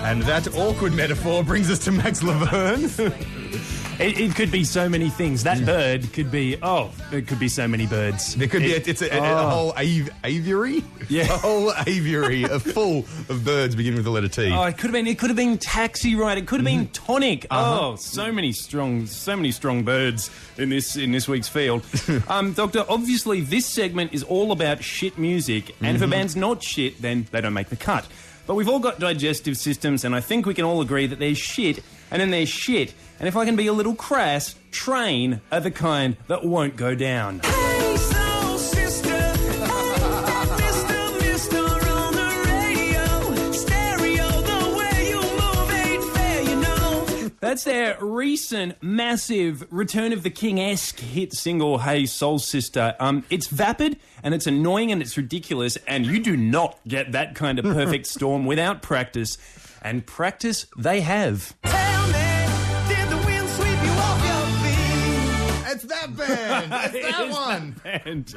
And that awkward metaphor brings us to Max Laverne. It could be so many things. That bird could be, it could be so many birds. There could be a whole aviary? Yeah. A whole aviary full of birds beginning with the letter T. Oh, it could have been taxi ride. It could have been tonic. Oh, so many strong birds in this week's field. Doctor, obviously this segment is all about shit music, and if a band's not shit, then they don't make the cut. But we've all got digestive systems, and I think we can all agree that there's shit, and then there's shit. And if I can be a little crass, Train are the kind that won't go down. Hey, soul sister, Mister on the radio, stereo, the way you move ain't fair, you know. That's their recent, massive Return of the King-esque hit single, Hey Soul Sister. It's vapid, and it's annoying, and it's ridiculous, and you do not get that kind of perfect storm without practice. And practice they have. Tell me, did the wind sweep you off your feet? It's that band! It's that one! And,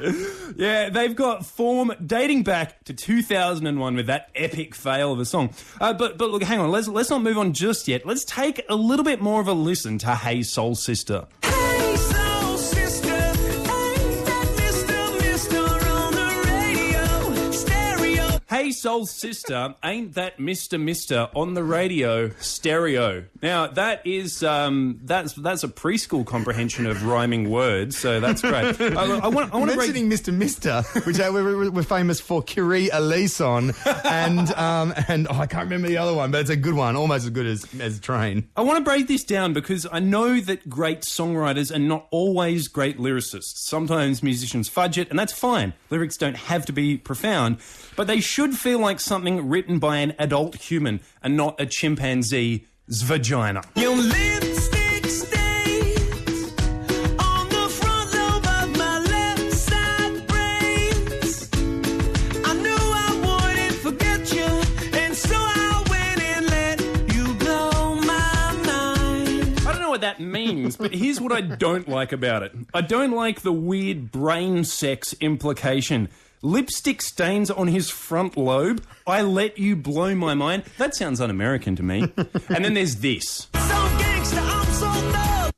yeah, they've got form dating back to 2001 with that epic fail of a song. But look, hang on, let's not move on just yet. Let's take a little bit more of a listen to Hey Soul Sister. Hey, soul sister, ain't that Mister on the radio, stereo. Hey Soul Sister, ain't that Mr. on the radio, stereo. Now, that is, that's a preschool comprehension of rhyming words, so that's great. I want to Mentioning Mr. which we're famous for Kyrie Eleison, and I can't remember the other one, but it's a good one, almost as good as Train. I want to break this down because I know that great songwriters are not always great lyricists. Sometimes musicians fudge it, and that's fine. Lyrics don't have to be profound, but they should feel like something written by an adult human and not a chimpanzee's vagina. Your lipstick stains on the front lobe of my left side brains. I knew I wouldn't forget you, and so I went and let you blow my mind. I don't know what that means, but here's what I don't like about it. I don't like the weird brain sex implication. Lipstick stains on his front lobe. I let you blow my mind. That sounds un-American to me. And then there's this. So gangsta, I'm so thug.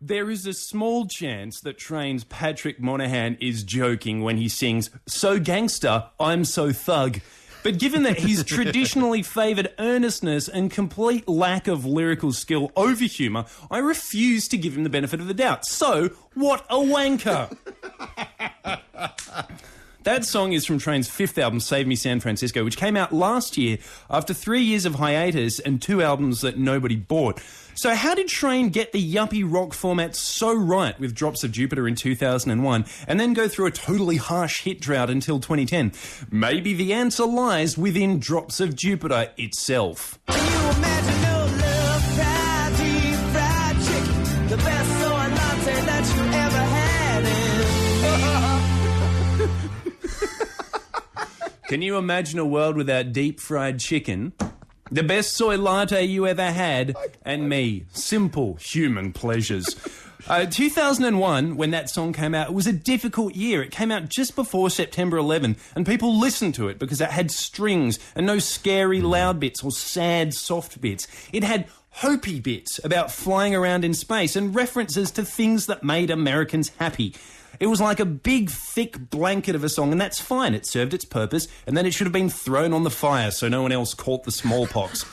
There is a small chance that Train's Patrick Monahan is joking when he sings, "So gangster, I'm so thug." But given that he's traditionally favoured earnestness and complete lack of lyrical skill over humour, I refuse to give him the benefit of the doubt. So, what a wanker! That song is from Train's fifth album, Save Me San Francisco, which came out last year after 3 years of hiatus and 2 albums that nobody bought. So how did Train get the yuppie rock format so right with Drops of Jupiter in 2001 and then go through a totally harsh hit drought until 2010? Maybe the answer lies within Drops of Jupiter itself. Can you imagine no love, fried chicken, the best soy latte that you ever had? Can you imagine a world without deep-fried chicken? The best soy latte you ever had, and me. Simple human pleasures. 2001, when that song came out, it was a difficult year. It came out just before September 11, and people listened to it because it had strings and no scary loud bits or sad soft bits. It had hopey bits about flying around in space and references to things that made Americans happy. It was like a big, thick blanket of a song, and that's fine. It served its purpose, and then it should have been thrown on the fire so no one else caught the smallpox.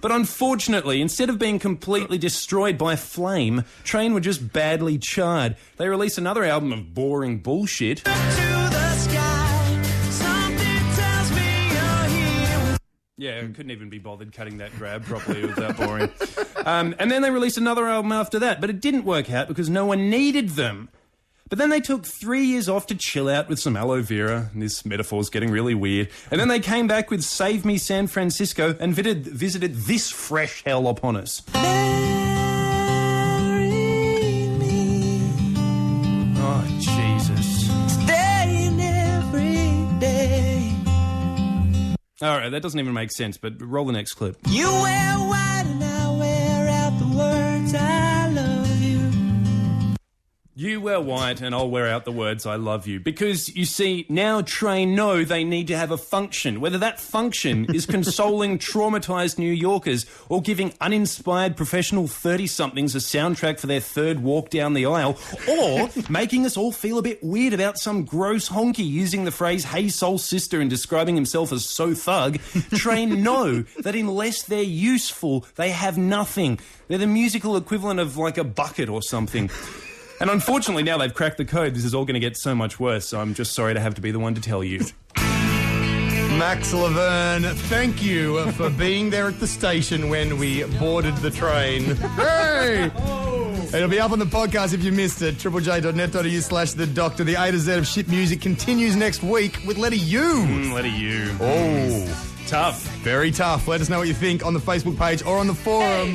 But unfortunately, instead of being completely destroyed by flame, Train were just badly charred. They released another album of boring bullshit. To the sky, something tells me you're here. Yeah, I couldn't even be bothered cutting that grab properly. It was that boring. And then they released another album after that, but it didn't work out because no one needed them. But then they took 3 years off to chill out with some aloe vera, and this metaphor's getting really weird. And then they came back with Save Me San Francisco and visited this fresh hell upon us. Marry me. Oh, Jesus. Staying every day. All right, that doesn't even make sense, but roll the next clip. You wear white and I wear out the words I love you. You wear white and I'll wear out the words I love you. Because, you see, now Train know they need to have a function. Whether that function is consoling traumatised New Yorkers or giving uninspired professional 30-somethings a soundtrack for their third walk down the aisle, or making us all feel a bit weird about some gross honky using the phrase "Hey Soul Sister" and describing himself as so thug, Train know that unless they're useful, they have nothing. They're the musical equivalent of like a bucket or something. And unfortunately, now they've cracked the code. This is all going to get so much worse, so I'm just sorry to have to be the one to tell you. Max Laverne, thank you for being there at the station when we boarded the train. Hey! It'll be up on the podcast if you missed it. triplej.net.au/The Doctor. The A to Z of shit music continues next week with Letter U. Letter U. Oh. Tough. Very tough. Let us know what you think on the Facebook page or on the forum.